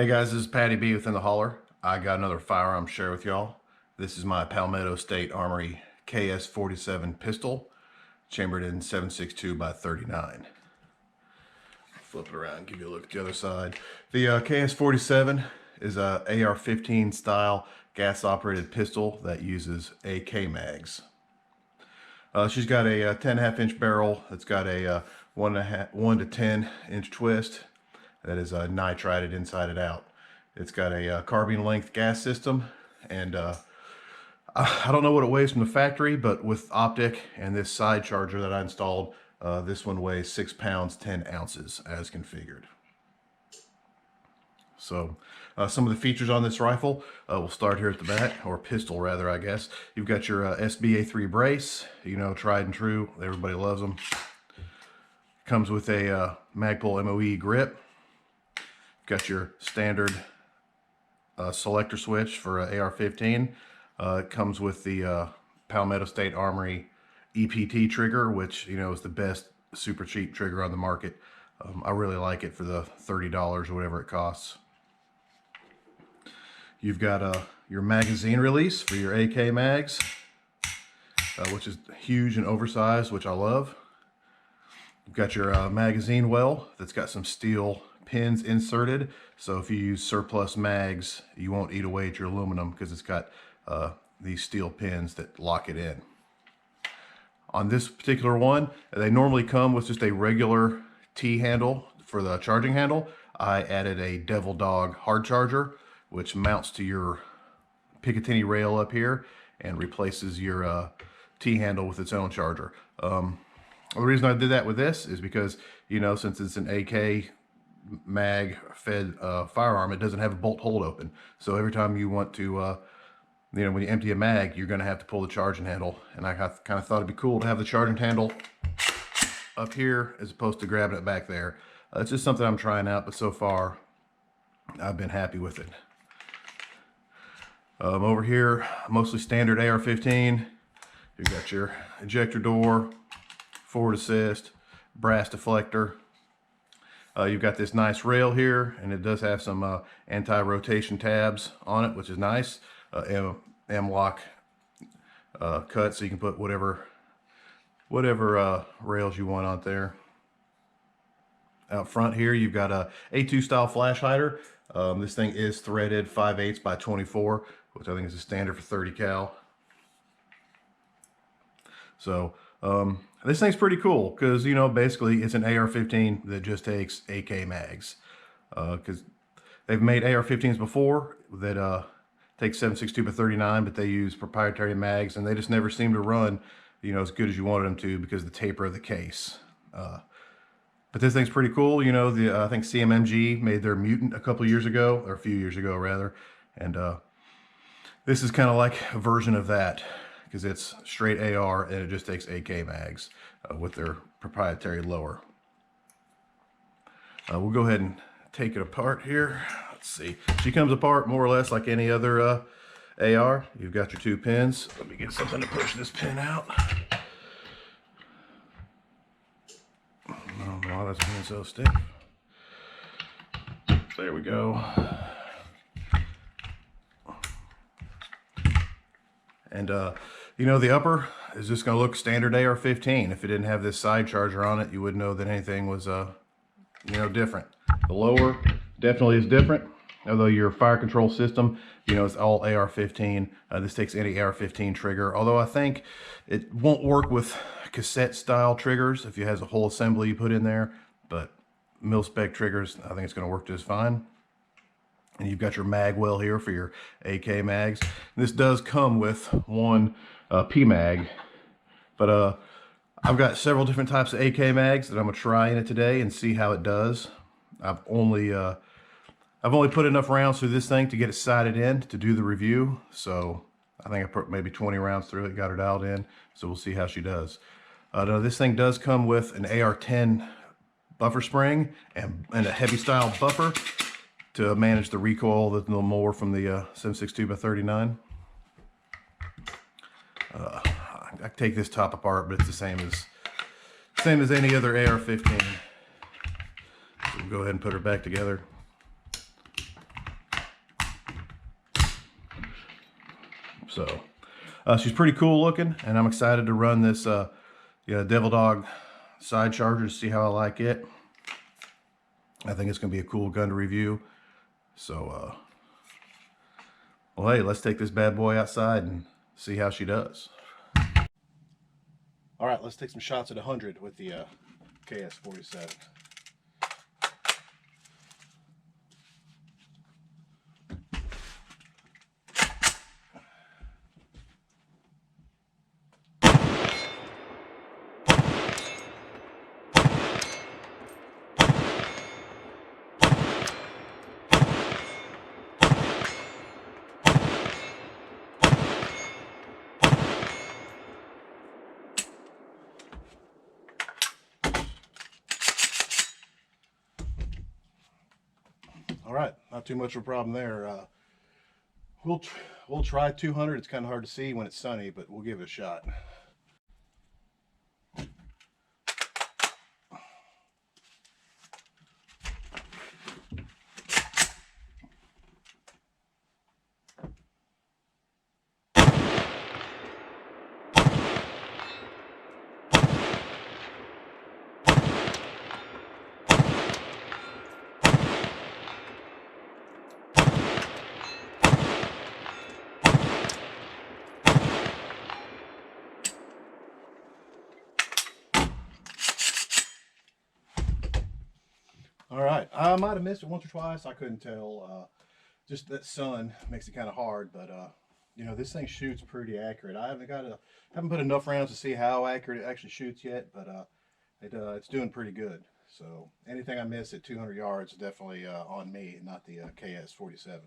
Hey guys, this is Patty B within the Holler. I got another firearm to share with y'all. This is my Palmetto State Armory KS-47 pistol, chambered in 7.62 by 39. Flip it around, give you a look at the other side. The KS-47 is a AR-15 style gas-operated pistol that uses AK mags. She's got a 10.5 inch barrel. It's got a 1 to 10 inch twist that is nitrided inside and out. It's got a carbine length gas system, and I don't know what it weighs from the factory, but with optic and this side charger that I installed, this one weighs 6 pounds 10 ounces as configured. So some of the features on this rifle, we'll start here at the back, or pistol rather, I guess. You've got your SBA3 brace, you know, tried and true, everybody loves them. Comes with a Magpul MOE grip. Got your standard selector switch for AR-15. It comes with the Palmetto State Armory EPT trigger, which, you know, is the best super cheap trigger on the market. I really like it for the $30 or whatever it costs. You've got your magazine release for your AK mags, which is huge and oversized, which I love. You've got your magazine well that's got some steel pins inserted, so if you use surplus mags, you won't eat away at your aluminum because it's got these steel pins that lock it in. On this particular one, they normally come with just a regular T-handle for the charging handle. I added a Devil Dog hard charger, which mounts to your Picatinny rail up here and replaces your T-handle with its own charger. The reason I did that with this is because, you know, since it's an AK mag fed firearm, it doesn't have a bolt hold open. So every time you want to, you know, when you empty a mag, you're going to have to pull the charging handle. And I kind of thought it'd be cool to have the charging handle up here as opposed to grabbing it back there. It's just something I'm trying out, but so far I've been happy with it. Over here, mostly standard AR-15. You've got your ejector door, forward assist, brass deflector. You've got this nice rail here, and it does have some anti-rotation tabs on it, which is nice. M-lock cut, so you can put whatever rails you want on there. Out front here, you've got a A2 style flash hider. This thing is threaded 5/8 by 24, which I think is a standard for 30 cal. So this thing's pretty cool because, you know, basically it's an AR-15 that just takes AK mags. Because they've made AR-15s before that take 7.62 by 39, but they use proprietary mags, and they just never seem to run, you know, as good as you wanted them to because of the taper of the case. But this thing's pretty cool. You know, I think CMMG made their Mutant a couple years ago, or a few years ago rather, and this is kind of like a version of that because it's straight AR and it just takes AK mags with their proprietary lower. We'll go ahead and take it apart here. Let's see. She comes apart more or less like any other AR. You've got your two pins. Let me get something to push this pin out. Oh, wow, that's being so stiff. There we go. And you know, the upper is just going to look standard AR-15. If it didn't have this side charger on it, you would know that anything was, you know, different. The lower definitely is different. Although your fire control system, you know, it's all AR-15. This takes any AR-15 trigger. Although I think it won't work with cassette style triggers if you has a whole assembly you put in there. But mil-spec triggers, I think it's going to work just fine. And you've got your mag well here for your AK mags. This does come with one P-mag, but I've got several different types of AK mags that I'm gonna try in it today and see how it does. I've only put enough rounds through this thing to get it sighted in to do the review. So I think I put maybe 20 rounds through it, got her dialed in. So we'll see how she does. Now this thing does come with an AR-10 buffer spring and a heavy style buffer to manage the recoil that's a little more from the 7.62 by 39. I take this top apart, but it's the same as any other AR-15. So we'll go ahead and put her back together. So she's pretty cool looking, and I'm excited to run this Devil Dog side charger to see how I like it. I think it's going to be a cool gun to review. So, well, hey, let's take this bad boy outside and see how she does. All right, let's take some shots at 100 with the KS-47. All right, not too much of a problem there. We'll try 200. It's kind of hard to see when it's sunny, but we'll give it a shot. All right, I might have missed it once or twice. I couldn't tell. Just that sun makes it kind of hard, but you know, this thing shoots pretty accurate. I haven't put enough rounds to see how accurate it actually shoots yet, but it's doing pretty good. So anything I miss at 200 yards is definitely on me, not the KS-47.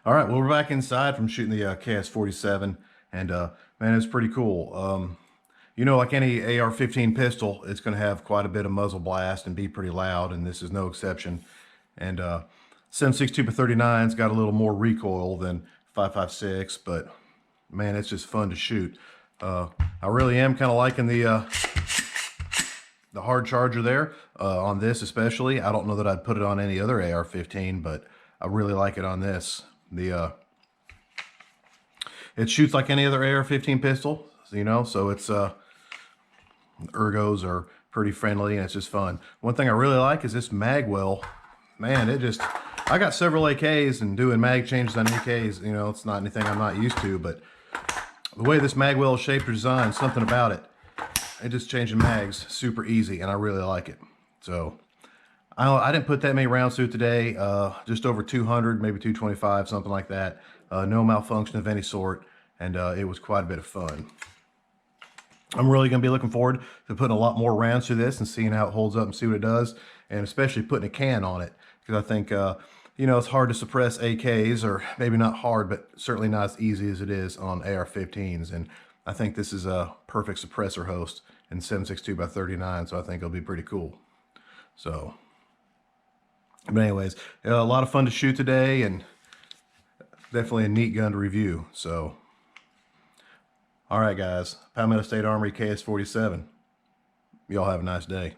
All right, well, we're back inside from shooting the KS-47, and man, it's pretty cool. You know, like any AR-15 pistol, it's going to have quite a bit of muzzle blast and be pretty loud, and this is no exception. And 7.62x39's got a little more recoil than 5.56, but man, it's just fun to shoot. I really am kind of liking the hard charger there on this especially. I don't know that I'd put it on any other AR-15, but I really like it on this. It shoots like any other AR-15 pistol, you know, so it's ergos are pretty friendly and it's just fun. One thing I really like is this mag well. Man, I got several AKs, and doing mag changes on AKs, you know, it's not anything I'm not used to, but the way this mag well is shaped or designed, something about it. It just changing mags super easy, and I really like it. So I didn't put that many rounds through today, just over 200, maybe 225, something like that. No malfunction of any sort, and it was quite a bit of fun. I'm really going to be looking forward to putting a lot more rounds through this and seeing how it holds up and see what it does, and especially putting a can on it, because I think, you know, it's hard to suppress AKs, or maybe not hard, but certainly not as easy as it is on AR-15s, and I think this is a perfect suppressor host in 7.62x39, so I think it'll be pretty cool. So, but anyways, a lot of fun to shoot today, and definitely a neat gun to review. So, all right, guys, Palmetto State Armory KS-47. Y'all have a nice day.